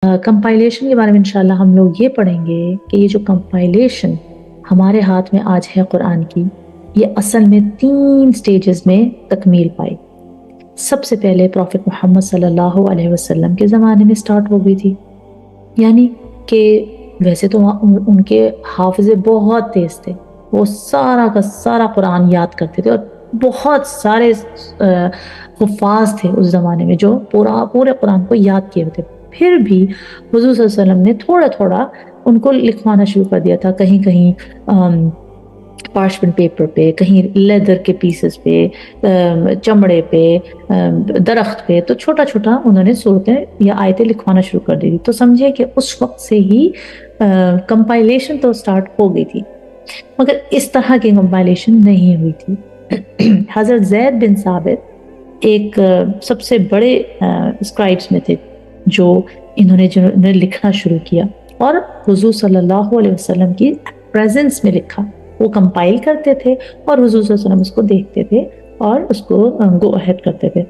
Compilation के बारे में इंशाल्लाह हम लोग ये पढ़ेंगे कि ये जो कंपाइलेशन हमारे हाथ में आज है कुरान की, ये असल में 3 स्टेजेस में तकमील पाई। सबसे पहले प्रॉफिट मोहम्मद सल्लल्लाहु अलैहि वसल्लम के ज़माने में स्टार्ट हो गई थी, यानी कि वैसे तो उनके हाफिज़े बहुत तेज़ थे, वो सारा का सारा कुरान याद करते थे और बहुत सारे हुफ़ाज़ थे उस ज़माने में जो पूरे कुरान को याद किए थे। फिर भी हुज़ूर सल्लल्लाहु अलैहि वसल्लम ने थोड़ा-थोड़ा उनको लिखवाना शुरू कर दिया था, कहीं-कहीं पार्चमेंट पेपर पे, कहीं लेदर के पीसेस पे, चमड़े पे, दरख्त पे, तो छोटा-छोटा उन्होंने सूरतें या आयतें लिखवाना शुरू कर दी थी। तो समझिए कि उस वक़्त से ही कंपाइलेशन तो स्टार्ट हो गई थी, मगर इस तरह की कंपाइलेशन नहीं हुई थी। हज़रत ज़ैद बिन साबित एक सबसे बड़े स्क्राइब्स में थे जिन्होंने लिखना शुरू किया और हुज़ूर सल्लल्लाहु अलैहि वसल्लम की प्रेजेंस में लिखा। वो कंपाइल करते थे और हुज़ूर सल्लल्लाहु अलैहि वसल्लम उसको देखते थे और उसको गो अहेड करते थे।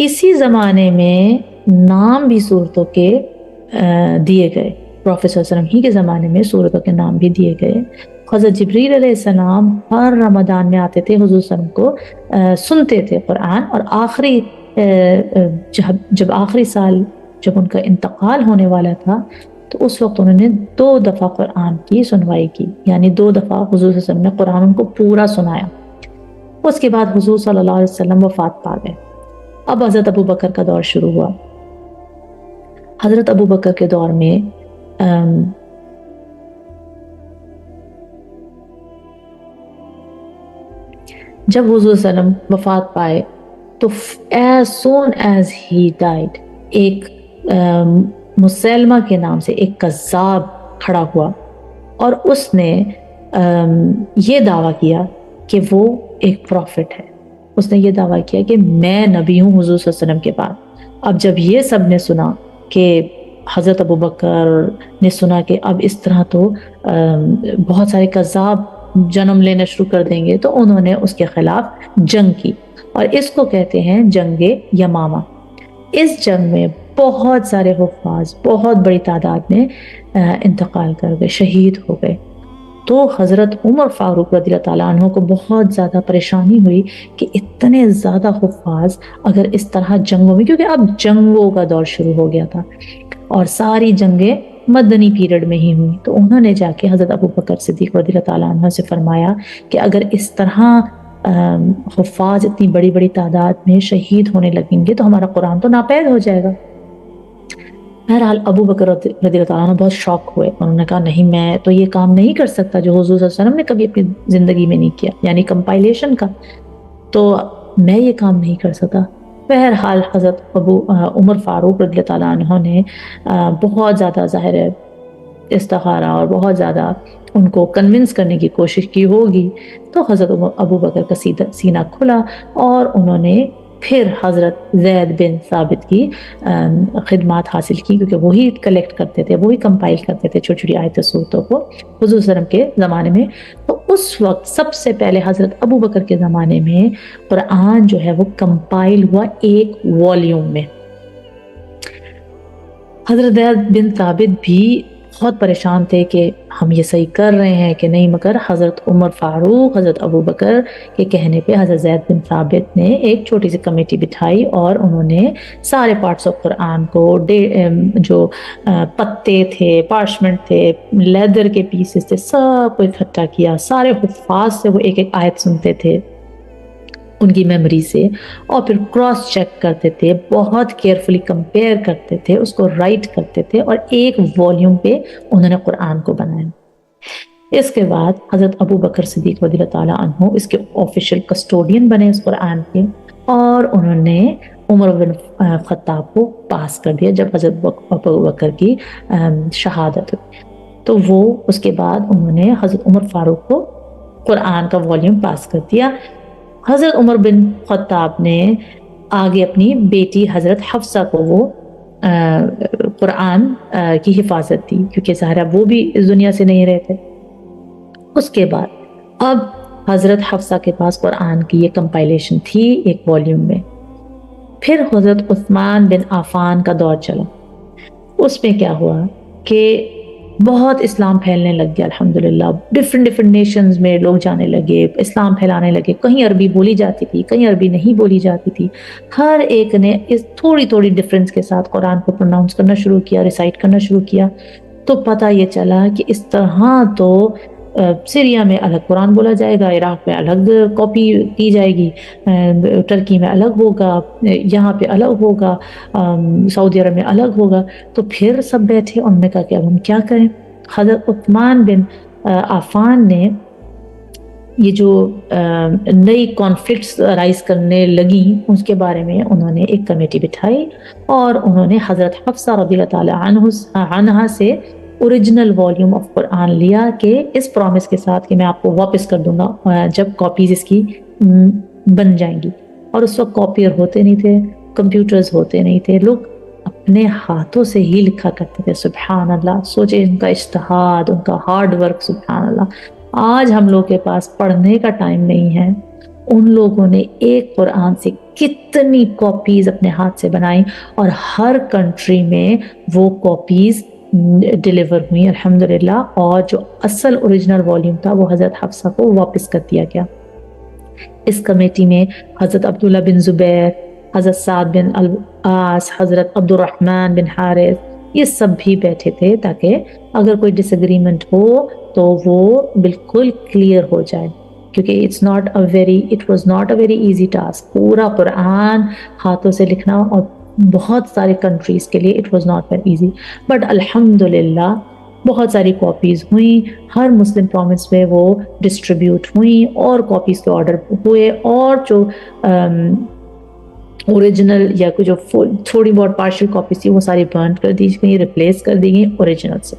इसी ज़माने में नाम भी सूरतों के दिए गए। प्रॉफेट सल्लल्लाहु अलैहि वसल्लम ही के ज़माने में सूरतों के नाम भी दिए गए। हज़रत जिब्रील अलैहिस्सलाम हर रमज़ान में आते थे, हुज़ूर सल्लल्लाहु अलैहि वसल्लम को सुनते थे कुरान, और आखिरी जब आखिरी साल जब उनका इंतकाल होने वाला था तो उस वक्त उन्होंने 2 दफ़ा कुरान की सुनवाई की, यानी 2 दफ़ा हुज़ूर सल्लल्लाहु अलैहि वसल्लम ने कुरान उनको पूरा सुनाया। उसके बाद हुज़ूर सल्लल्लाहु अलैहि वसल्लम वफ़ात पा गए। अब हज़रत अबू बकर का दौर शुरू हुआ। हज़रत अबू बकर के दौर में जब हुज़ूर सल्लल्लाहु अलैहि वसल्लम वफ़ात पाए तो as soon as he died, एक मुसैलमा के नाम से एक कज़्ज़ाब खड़ा हुआ और उसने ये दावा किया कि वो एक प्रॉफिट है। उसने ये दावा किया कि मैं नबी हूँ हुज़ूर सल्लल्लाहु अलैहि वसल्लम के बाद। अब जब ये सब ने सुना कि हज़रत अबू बकर ने सुना कि अब इस तरह तो बहुत सारे कज़्ज़ाब जन्म लेना शुरू कर देंगे, तो उन्होंने उसके खिलाफ जंग की और इसको कहते हैं जंगे यमामा। इस जंग में बहुत सारे हुफ़ाज़ बहुत बड़ी तादाद में इंतकाल कर गए, शहीद हो गए। तो हज़रत उमर फ़ारूक रज़ियल्लाहु ताला अन्हु को बहुत ज़्यादा परेशानी हुई कि इतने ज़्यादा हुफ़ाज़ अगर इस तरह जंगों में, क्योंकि अब जंगों का दौर शुरू हो गया था और सारी जंगें मदनी पीरियड में ही हुई, तो उन्होंने जाके हज़रत अबू बकर सिद्दीक़ रज़ियल्लाहु ताला अन्हु से फरमाया कि अगर इस तरह हुफ़ाज़ इतनी बड़ी बड़ी तादाद में शहीद होने लगेंगे तो हमारा कुरान तो नापैद हो जाएगा। बहरहाल अबू बकर रज़ियल्लाहु ताला अन्हु बहुत शॉक हुए। उन्होंने कहा नहीं, मैं तो ये काम नहीं कर सकता जो हुज़ूर सल्लल्लाहु अलैहि वसल्लम ने कभी अपनी ज़िंदगी में नहीं किया, यानी कंपाइलेशन का, तो मैं ये काम नहीं कर सकता। बहरहाल हज़रत उमर फ़ारूक रज़ियल्लाहु ताला अन्हु ने बहुत ज़्यादा ज़ाहिर है इस्तिखारा और बहुत ज़्यादा उनको कन्विंस करने की कोशिश की होगी, तो हज़रत अबू बकर का सीना खुला और उन्होंने फिर हज़रत ज़ैद बिन साबित की खिदमात हासिल की, क्योंकि वही कलेक्ट करते थे, वही कंपाइल करते थे छोटी-छोटी आयत सूरतों को हुज़ूर सल्लल्लाहु अलैहि वसल्लम के ज़माने में। तो उस वक्त सबसे पहले हज़रत अबू बकर के ज़माने में कुरान जो है वो कंपाइल हुआ एक वॉल्यूम में। हज़रत ज़ैद बिन साबित भी बहुत परेशान थे कि हम ये सही कर रहे हैं कि नहीं, मगर हज़रत उमर फ़ारूक, हज़रत अबू बकर के कहने पे हज़रत ज़ैद बिन साबित ने एक छोटी सी कमेटी बिठाई और उन्होंने सारे पार्ट्स ऑफ कुरान को जो पत्ते थे, पार्चमेंट थे, लेदर के पीसेस थे, सब को इकट्ठा किया। सारे हुफ़ाज़ से वो एक एक आयत सुनते थे उनकी मेमोरी से और फिर क्रॉस चेक करते थे, बहुत केयरफुली कंपेयर करते थे, उसको राइट करते थे और एक वॉल्यूम पे उन्होंने कुरान को बनाया। इसके बाद हज़रत अबू बकर सिद्दीक़ रज़ियल्लाहु ताला अन्हु इसके ऑफिशियल कस्टोडियन बने उस कुरान के, और उन्होंने उमर बिन ख़त्ताब को पास कर दिया जब हज़रत अबू बकर की शहादत हुई। तो वो उसके बाद उन्होंने हज़रत उमर फ़ारूक को कुरान का वॉल्यूम पास कर दिया। हज़रत उमर बिन ख़त्ताब ने आगे अपनी बेटी हज़रत हफ्सा को वो कुरान की हिफाजत दी, क्योंकि ज़ाहिर वो भी इस दुनिया से नहीं रहे थे। उसके बाद अब हज़रत हफ्सा के पास कुरान की ये कंपाइलेशन थी एक वॉल्यूम में। پھر حضرت عثمان بن عفان کا دور چلا. اس میں کیا ہوا کہ بہت اسلام پھیلنے لگ گیا الحمدللہ. ڈفرینٹ نیشنز میں لوگ جانے لگے, اسلام پھیلانے لگے. کہیں عربی بولی جاتی تھی, کہیں عربی نہیں بولی جاتی تھی. ہر ایک نے اس تھوڑی ڈفرینس کے ساتھ قرآن کو پروناؤنس کرنا شروع کیا, ریسائٹ کرنا شروع کیا. تو پتہ یہ چلا کہ اس طرح تو سیریا میں الگ قرآن بولا جائے گا, عراق میں الگ کاپی کی جائے گی, ترکی میں الگ ہوگا, یہاں پہ الگ ہوگا, سعودی عرب میں الگ ہوگا. تو پھر سب بیٹھے, انہوں نے کہا کہ اب ہم کیا کریں. حضرت عثمان بن عفان نے یہ جو نئی کانفلکٹس رائز کرنے لگیں اس کے بارے میں انہوں نے ایک کمیٹی بٹھائی, اور انہوں نے حضرت حفصہ رضی اللہ تعالی عنہا سے اوریجنل والیوم آف قرآن لیا کہ اس پرومس کے ساتھ کہ میں آپ کو واپس کر دوں گا جب کاپیز اس کی بن جائیں گی. اور اس وقت کاپیئر ہوتے نہیں تھے, کمپیوٹرز ہوتے نہیں تھے, لوگ اپنے ہاتھوں سے ہی لکھا کرتے تھے. سبحان اللہ, سوچے ان کا اجتہاد, ان کا ہارڈ ورک. سبحان اللہ, آج ہم لوگ کے پاس پڑھنے کا ٹائم نہیں ہے. ان لوگوں نے ایک قرآن سے کتنی کاپیز اپنے ہاتھ سے بنائی, اور ہر کنٹری میں وہ کاپیز ڈیلیور ہوئی الحمدللہ. اور جو اصل اوریجنل والیوم تھا وہ حضرت حفصہ کو واپس کر دیا گیا. اس کمیٹی میں حضرت عبداللہ بن زبیر, حضرت سعد بن العاص, حضرت عبد الرحمن بن حارث, یہ سب بھی بیٹھے تھے تاکہ اگر کوئی ڈس ایگریمنٹ ہو تو وہ بالکل کلیئر ہو جائے. کیونکہ it was not a very easy task. پورا قرآن ہاتھوں سے لکھنا اور بہت سارے کنٹریز کے لیے it was not very easy. But الحمدللہ بہت ساری کاپیز ہوئیں, ہر مسلم پروونس میں وہ ڈسٹریبیوٹ ہوئیں, اور کاپیز کے آرڈر ہوئے, اور جو اوریجنل یا جو تھوڑی بہت پارشل کاپیز تھی وہ ساری برن کر دی گئی, ریپلیس کر دی گئی اوریجنل سے.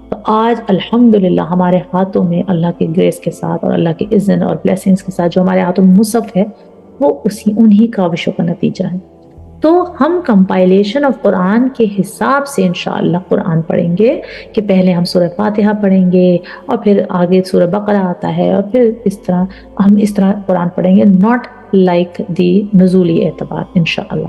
تو آج الحمدللہ ہمارے ہاتھوں میں اللہ کے گریس کے ساتھ اور اللہ کے اذن اور بلیسنگز کے ساتھ جو ہمارے ہاتھوں میں مصحف ہے وہ انہی کاوشوں کا نتیجہ ہے. تو ہم کمپائلیشن آف قرآن کے حساب سے انشاءاللہ قرآن پڑھیں گے کہ پہلے ہم سورہ فاتحہ پڑھیں گے, اور پھر آگے سورہ بقرہ آتا ہے, اور پھر ہم اس طرح قرآن پڑھیں گے, not like دی نزولی اعتبار انشاءاللہ.